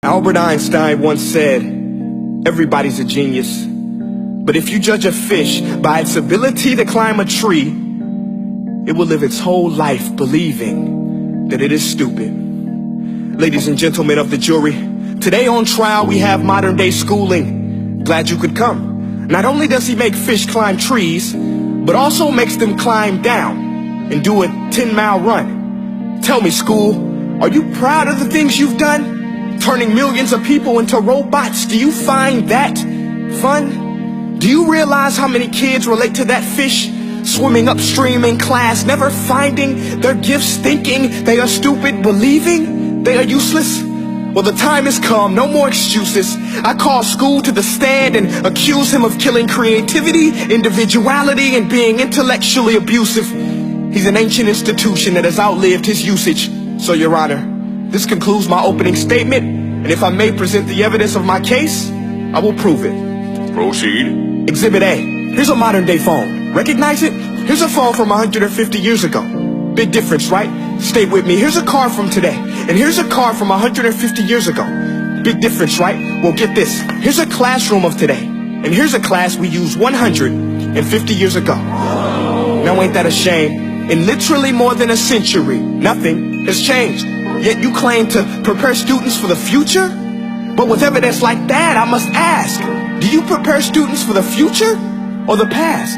Albert Einstein once said, everybody's a genius. But if you judge a fish by its ability to climb a tree, it will live its whole life believing that it is stupid. Ladies and gentlemen of the jury, today on trial we have modern day schooling. Glad you could come. Not only does he make fish climb trees, but also makes them climb down and do a 10-mile run. Tell me, school, are you proud of the things you've done? Turning millions of people into robots, do you find that fun? Do you realize how many kids relate to that fish? Swimming upstream in class, never finding their gifts, thinking they are stupid, believing they are useless? Well, the time has come, no more excuses. I call school to the stand and accuse him of killing creativity, individuality, and being intellectually abusive. He's an ancient institution that has outlived his usage. So, Your Honor, this concludes my opening statement, and if I may present the evidence of my case, I will prove it. Proceed. Exhibit A. Here's a modern-day phone. Recognize it? Here's a phone from 150 years ago. Big difference, right? Stay with me. Here's a car from today, and here's a car from 150 years ago. Big difference, right? Well, get this. Here's a classroom of today, and here's a class we used 150 years ago. Now, ain't that a shame? In literally more than a century, nothing has changed. Yet you claim to prepare students for the future? But with evidence like that, I must ask, do you prepare students for the future or the past?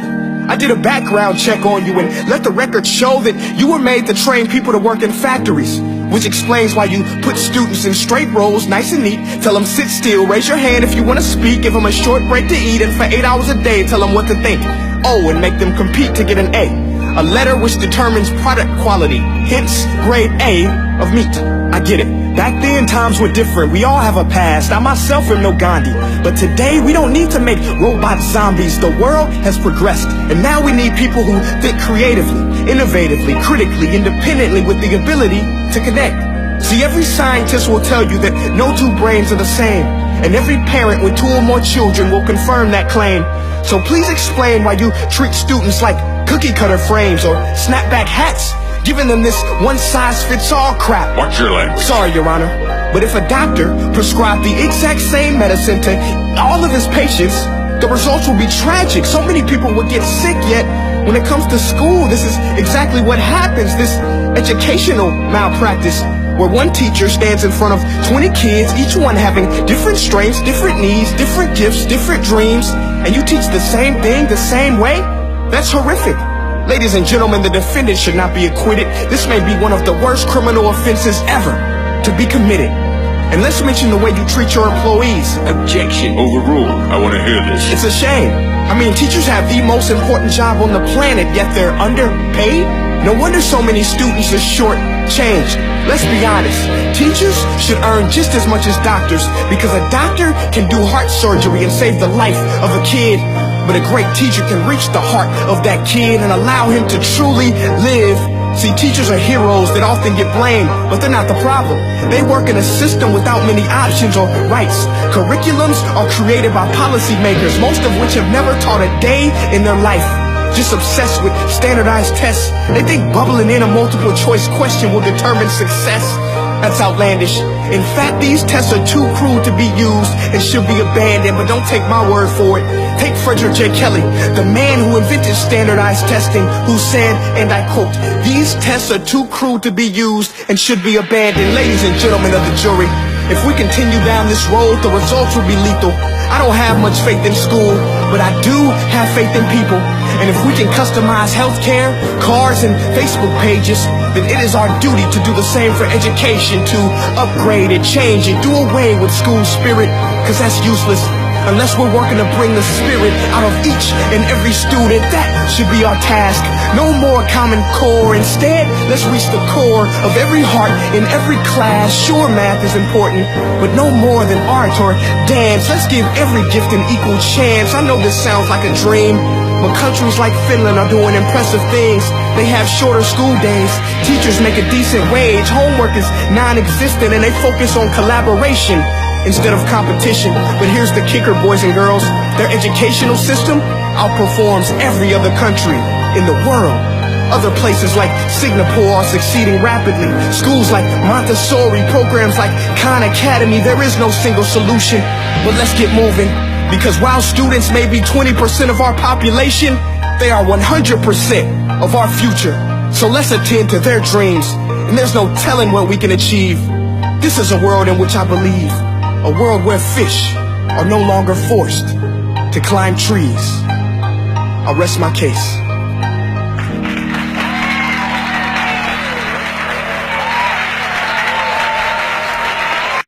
I did a background check on you and let the record show that you were made to train people to work in factories, which explains why you put students in straight rows, nice and neat, tell them sit still, raise your hand if you want to speak, give them a short break to eat, and for 8 hours a day tell them what to think. Oh, and make them compete to get an A letter which determines product quality, hence grade A of meat. I get it. Back then, times were different. We all have a past. I myself am no Gandhi. But today, we don't need to make robot zombies. The world has progressed. And now we need people who think creatively, innovatively, critically, independently, with the ability to connect. See, every scientist will tell you that no two brains are the same. And every parent with 2 or more children will confirm that claim. So please explain why you treat students like cookie cutter frames or snapback hats, giving them this one-size-fits-all crap. Watch your language. Sorry, Your Honor, but if a doctor prescribed the exact same medicine to all of his patients, the results will be tragic. So many people will get sick, yet when it comes to school, this is exactly what happens, this educational malpractice, where one teacher stands in front of 20 kids, each one having different strengths, different needs, different gifts, different dreams, and you teach the same thing the same way? That's horrific. Ladies and gentlemen, the defendant should not be acquitted. This may be one of the worst criminal offenses ever to be committed. And let's mention the way you treat your employees. Objection. Overruled. I want to hear this. It's a shame. I mean, teachers have the most important job on the planet, yet they're underpaid? No wonder so many students are short-changed. Let's be honest. Teachers should earn just as much as doctors, because a doctor can do heart surgery and save the life of a kid. But a great teacher can reach the heart of that kid and allow him to truly live. See, teachers are heroes that often get blamed, but they're not the problem. They work in a system without many options or rights. Curriculums are created by policymakers, most of which have never taught a day in their life. Just obsessed with standardized tests. They think bubbling in a multiple choice question will determine success. That's outlandish. In fact, these tests are too cruel to be used and should be abandoned, but don't take my word for it. Take Frederick J. Kelly, the man who invented standardized testing, who said, and I quote, "These tests are too cruel to be used and should be abandoned." Ladies and gentlemen of the jury, if we continue down this road, the results will be lethal. I don't have much faith in school, but I do have faith in people. And if we can customize healthcare, cars, and Facebook pages, then it is our duty to do the same for education, to upgrade and change and do away with school spirit, because that's useless. Unless we're working to bring the spirit out of each and every student, that should be our task. No more Common Core. Instead, let's reach the core of every heart in every class. Sure, math is important, but no more than art or dance. Let's give every gift an equal chance. I know this sounds like a dream, but countries like Finland are doing impressive things. They have shorter school days. Teachers make a decent wage. Homework is non-existent, and they focus on collaboration instead of competition. But here's the kicker, boys and girls. Their educational system outperforms every other country in the world. Other places like Singapore are succeeding rapidly. Schools like Montessori, programs like Khan Academy. There is no single solution, but let's get moving. Because while students may be 20% of our population, they are 100% of our future. So let's attend to their dreams, and there's no telling what we can achieve. This is a world in which I believe, a world where fish are no longer forced to climb trees. I'll rest my case.